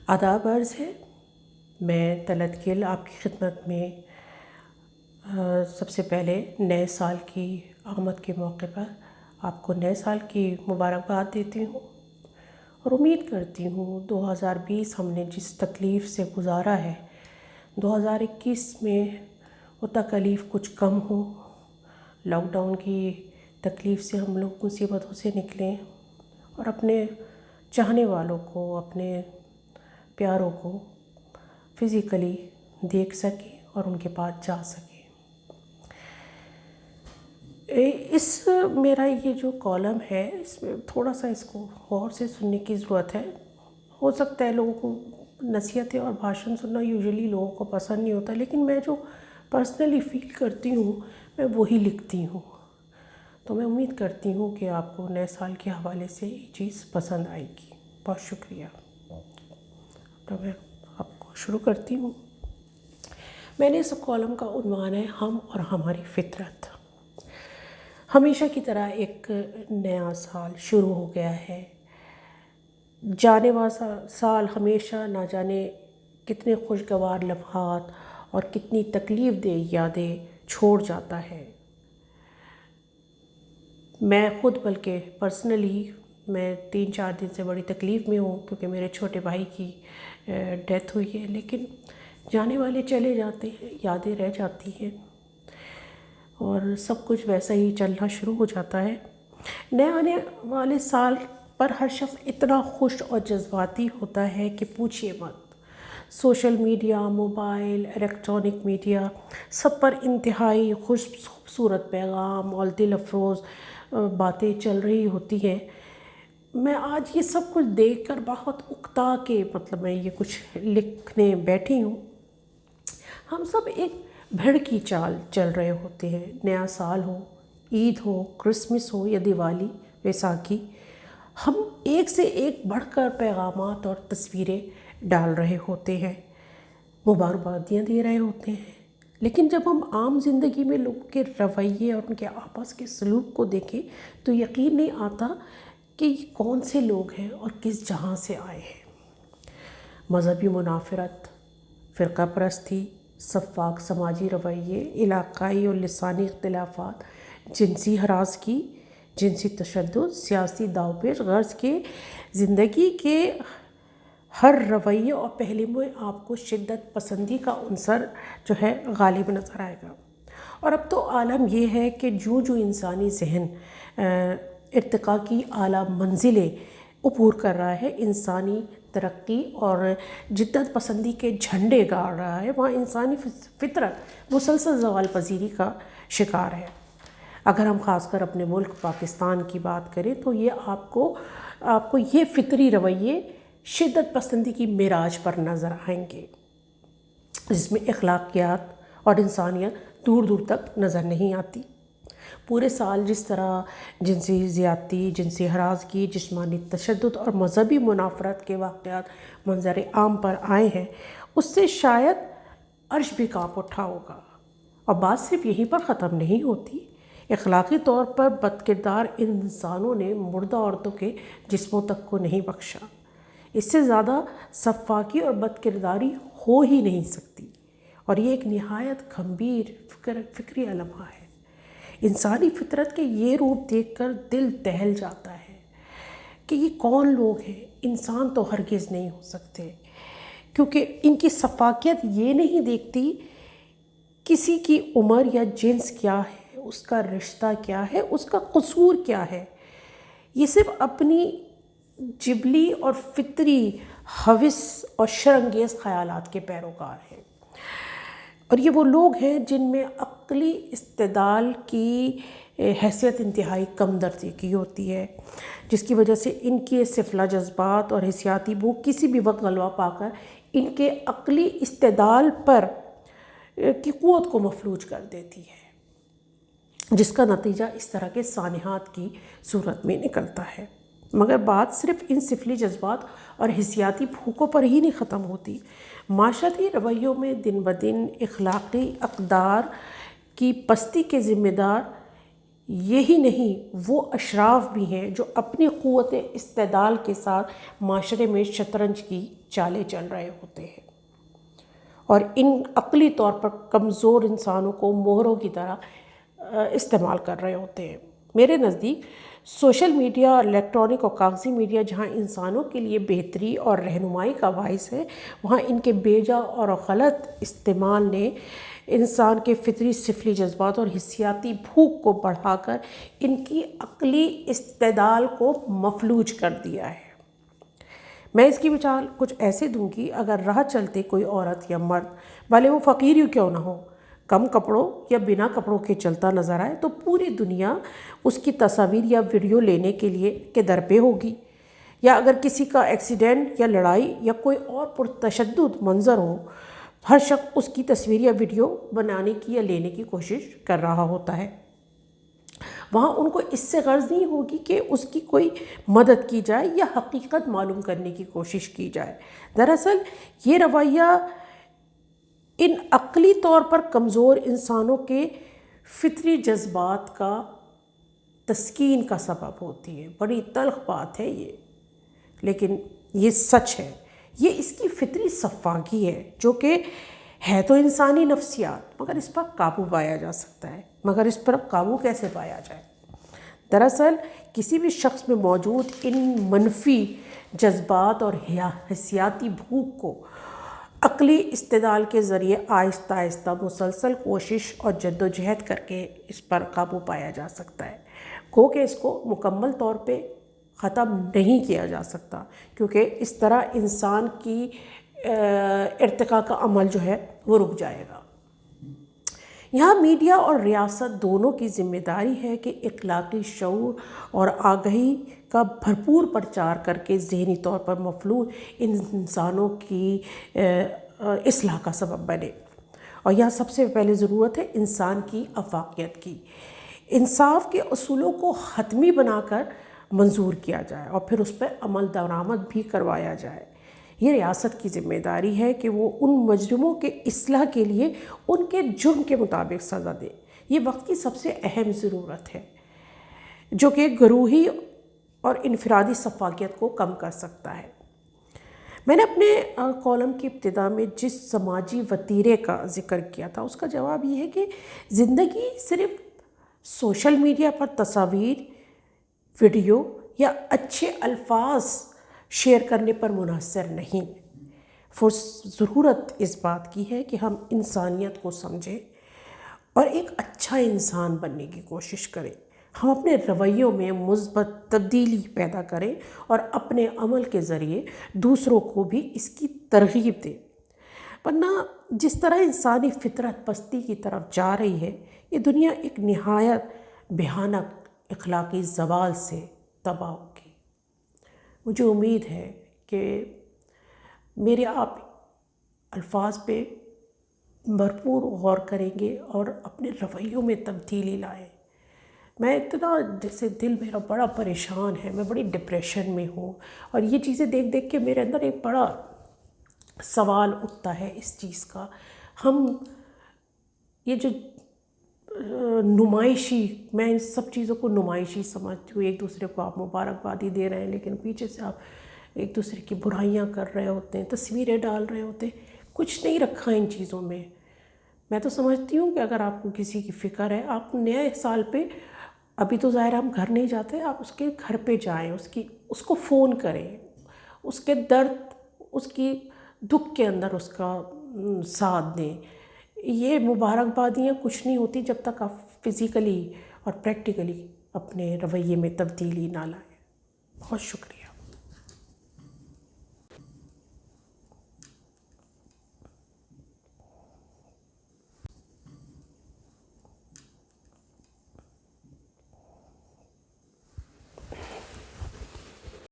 آداب عرض ہے۔ میں طلعت گل آپ کی خدمت میں سب سے پہلے نئے سال کی آمد کے موقع پر آپ کو نئے سال کی مبارکباد دیتی ہوں اور امید کرتی ہوں 2020 ہم نے جس تکلیف سے گزارا ہے 2021 میں وہ تکلیف کچھ کم ہو، لاک ڈاؤن کی تکلیف سے ہم لوگ مصیبتوں سے نکلیں اور اپنے چاہنے والوں کو، اپنے پیاروں کو فزیکلی دیکھ سکیں اور ان کے پاس جا سکیں۔ میرا یہ جو کالم ہے اس میں تھوڑا سا اس کو غور سے سننے کی ضرورت ہے۔ ہو سکتا ہے لوگوں کو نصیحتیں اور بھاشن سننا یوزلی لوگوں کو پسند نہیں ہوتا، لیکن میں جو پرسنلی فیل کرتی ہوں میں وہی لکھتی ہوں، تو میں امید کرتی ہوں کہ آپ کو نئے سال کے حوالے سے یہ چیز پسند آئے گی۔ بہت شکریہ۔ تو میں آپ کو شروع کرتی ہوں۔ میں نے اس کالم کا عنوان ہے ہم اور ہماری فطرت۔ ہمیشہ کی طرح ایک نیا سال شروع ہو گیا ہے۔ جانے والا سال ہمیشہ نہ جانے کتنے خوشگوار لمحات اور کتنی تکلیف دہ یادیں چھوڑ جاتا ہے۔ میں خود بلکہ پرسنلی میں 3-4 دن سے بڑی تکلیف میں ہوں کیونکہ میرے چھوٹے بھائی کی ڈیتھ ہوئی ہے، لیکن جانے والے چلے جاتے ہیں، یادیں رہ جاتی ہیں اور سب کچھ ویسا ہی چلنا شروع ہو جاتا ہے۔ نئے آنے والے سال پر ہر شخص اتنا خوش اور جذباتی ہوتا ہے کہ پوچھیے مت۔ Social media, mobile, electronic media سب پر انتہائی خوبصورت پیغام اور دل افروز باتیں چل رہی ہوتی ہیں۔ میں آج یہ سب کچھ دیکھ کر بہت اکتا کے میں یہ کچھ لکھنے بیٹھی ہوں۔ ہم سب ایک بھیڑ کی چال چل رہے ہوتے ہیں۔ نیا سال ہو، عید ہو، کرسمس ہو یا دیوالی، بیساکھی، ہم ایک سے ایک بڑھ کر پیغامات اور تصویریں ڈال رہے ہوتے ہیں، مبارکبادیاں دے رہے ہوتے ہیں، لیکن جب ہم عام زندگی میں لوگوں کے رویے اور ان کے آپس کے سلوک کو دیکھیں تو یقین نہیں آتا کہ یہ کون سے لوگ ہیں اور کس جہاں سے آئے ہیں۔ مذہبی منافرت، فرقہ پرستی، سفاک سماجی رویے، علاقائی اور لسانی اختلافات، جنسی ہراسگی، جنسی تشدد، سیاسی داؤ پیچ، غرض کے زندگی کے ہر رویے اور پہلو میں آپ کو شدت پسندی کا عنصر جو ہے غالب نظر آئے گا۔ اور اب تو عالم یہ ہے کہ جو انسانی ذہن ارتقاء کی اعلیٰ منزلیں عبور کر رہا ہے، انسانی ترقی اور جدت پسندی کے جھنڈے گاڑ رہا ہے، وہاں انسانی فطرت مسلسل زوال پذیری کا شکار ہے۔ اگر ہم خاص کر اپنے ملک پاکستان کی بات کریں تو یہ آپ کو یہ فطری رویے شدت پسندی کی معراج پر نظر آئیں گے، جس میں اخلاقیات اور انسانیت دور دور تک نظر نہیں آتی۔ پورے سال جس طرح جنسی زیادتی، جنسی ہراسگی، جسمانی تشدد اور مذہبی منافرت کے واقعات منظر عام پر آئے ہیں، اس سے شاید عرش بھی کانپ اٹھا ہوگا۔ اور بات صرف یہیں پر ختم نہیں ہوتی۔ اخلاقی طور پر بدکردار انسانوں نے مردہ عورتوں کے جسموں تک کو نہیں بخشا۔ اس سے زیادہ سفاکی اور بدکرداری ہو ہی نہیں سکتی، اور یہ ایک نہایت گمبھیر فکری لمحہ ہے۔ انسانی فطرت کے یہ روپ دیکھ کر دل دہل جاتا ہے کہ یہ کون لوگ ہیں۔ انسان تو ہرگز نہیں ہو سکتے، کیونکہ ان کی سفاکیت یہ نہیں دیکھتی کسی کی عمر یا جنس کیا ہے، اس کا رشتہ کیا ہے، اس کا قصور کیا ہے۔ یہ صرف اپنی جبلی اور فطری ہوس اور شرانگیز خیالات کے پیروکار ہیں، اور یہ وہ لوگ ہیں جن میں عقلی استدلال کی حیثیت انتہائی کم درجے کی ہوتی ہے، جس کی وجہ سے ان کے سفلہ جذبات اور حسیاتی بھوک کسی بھی وقت غلبہ پا کر ان کے عقلی استدلال پر کی قوت کو مفلوج کر دیتی ہے، جس کا نتیجہ اس طرح کے سانحات کی صورت میں نکلتا ہے۔ مگر بات صرف ان سفلی جذبات اور حسیاتی بھوکوں پر ہی نہیں ختم ہوتی۔ معاشرتی رویوں میں دن بدن اخلاقی اقدار کی پستی کے ذمہ دار یہی نہیں، وہ اشراف بھی ہیں جو اپنی قوت استدلال کے ساتھ معاشرے میں شطرنج کی چالیں چل رہے ہوتے ہیں اور ان عقلی طور پر کمزور انسانوں کو مہروں کی طرح استعمال کر رہے ہوتے ہیں۔ میرے نزدیک سوشل میڈیا اور الیکٹرانک اور کاغذی میڈیا جہاں انسانوں کے لیے بہتری اور رہنمائی کا باعث ہے، وہاں ان کے بیجا اور غلط استعمال نے انسان کے فطری سفلی جذبات اور حسیاتی بھوک کو بڑھا کر ان کی عقلی استدلال کو مفلوج کر دیا ہے۔ میں اس کی مثال کچھ ایسے دوں گی، اگر راہ چلتے کوئی عورت یا مرد، بھلے وہ فقیر ہی کیوں نہ ہو، کم کپڑوں یا بنا کپڑوں کے چلتا نظر آئے تو پوری دنیا اس کی تصاویر یا ویڈیو لینے کے لیے کے در پہ ہوگی۔ یا اگر کسی کا ایکسیڈنٹ یا لڑائی یا کوئی اور پرتشدد منظر ہو، ہر شخص اس کی تصویر یا ویڈیو بنانے کی یا لینے کی کوشش کر رہا ہوتا ہے۔ وہاں ان کو اس سے غرض نہیں ہوگی کہ اس کی کوئی مدد کی جائے یا حقیقت معلوم کرنے کی کوشش کی جائے۔ دراصل یہ رویہ ان عقلی طور پر کمزور انسانوں کے فطری جذبات کا تسکین کا سبب ہوتی ہے۔ بڑی تلخ بات ہے یہ، لیکن یہ سچ ہے۔ یہ اس کی فطری صفاگی ہے، جو کہ ہے تو انسانی نفسیات، مگر اس پر قابو پایا جا سکتا ہے۔ مگر اس پر قابو کیسے پایا جائے؟ دراصل کسی بھی شخص میں موجود ان منفی جذبات اور حسیاتی بھوک کو عقلی استدلال کے ذریعے آہستہ آہستہ مسلسل کوشش اور جد و جہد کر کے اس پر قابو پایا جا سکتا ہے۔ گو کہ اس کو مکمل طور پہ ختم نہیں کیا جا سکتا، کیونکہ اس طرح انسان کی ارتقاء کا عمل جو ہے وہ رک جائے گا۔ یہاں میڈیا اور ریاست دونوں کی ذمہ داری ہے کہ اخلاقی شعور اور آگہی کا بھرپور پرچار کر کے ذہنی طور پر مفلوج انسانوں کی اصلاح کا سبب بنے۔ اور یہاں سب سے پہلے ضرورت ہے انسان کی افاقیت کی۔ انصاف کے اصولوں کو حتمی بنا کر منظور کیا جائے اور پھر اس پر عمل درآمد بھی کروایا جائے۔ یہ ریاست کی ذمہ داری ہے کہ وہ ان مجرموں کے اصلاح کے لیے ان کے جرم کے مطابق سزا دے۔ یہ وقت کی سب سے اہم ضرورت ہے، جو کہ گروہی اور انفرادی سفاکیت کو کم کر سکتا ہے۔ میں نے اپنے کالم کی ابتدا میں جس سماجی وتیرے کا ذکر کیا تھا، اس کا جواب یہ ہے کہ زندگی صرف سوشل میڈیا پر تصاویر، ویڈیو یا اچھے الفاظ شیئر کرنے پر منحصر نہیں۔ ضرورت اس بات کی ہے کہ ہم انسانیت کو سمجھیں اور ایک اچھا انسان بننے کی کوشش کریں۔ ہم اپنے رویوں میں مثبت تبدیلی پیدا کریں اور اپنے عمل کے ذریعے دوسروں کو بھی اس کی ترغیب دیں، ورنہ جس طرح انسانی فطرت پستی کی طرف جا رہی ہے، یہ دنیا ایک نہایت بھیانک اخلاقی زوال سے تباہ ہوگی۔ مجھے امید ہے کہ میرے آپ الفاظ پہ بھرپور غور کریں گے اور اپنے رویوں میں تبدیلی لائیں۔ میں اتنا جیسے دل میرا بڑا پریشان ہے، میں بڑی ڈپریشن میں ہوں، اور یہ چیزیں دیکھ دیکھ کے میرے اندر ایک بڑا سوال اٹھتا ہے اس چیز کا۔ ہم یہ جو نمائشی، میں ان سب چیزوں کو نمائشی سمجھتی ہوں، ایک دوسرے کو آپ مبارکبادی دے رہے ہیں لیکن پیچھے سے آپ ایک دوسرے کی برائیاں کر رہے ہوتے ہیں، تصویریں ڈال رہے ہوتے ہیں، کچھ نہیں رکھا ان چیزوں میں۔ میں تو سمجھتی ہوں کہ اگر آپ کو کسی کی فکر ہے، آپ نئے سال پہ، ابھی تو ظاہر ہم گھر نہیں جاتے، آپ اس کے گھر پہ جائیں، اس کو فون کریں، اس کے درد، اس کی دکھ کے اندر اس کا ساتھ دیں۔ یہ مبارکبادیاں کچھ نہیں ہوتی جب تک آپ فزیکلی اور پریکٹیکلی اپنے رویے میں تبدیلی نہ لائیں۔ بہت شکریہ۔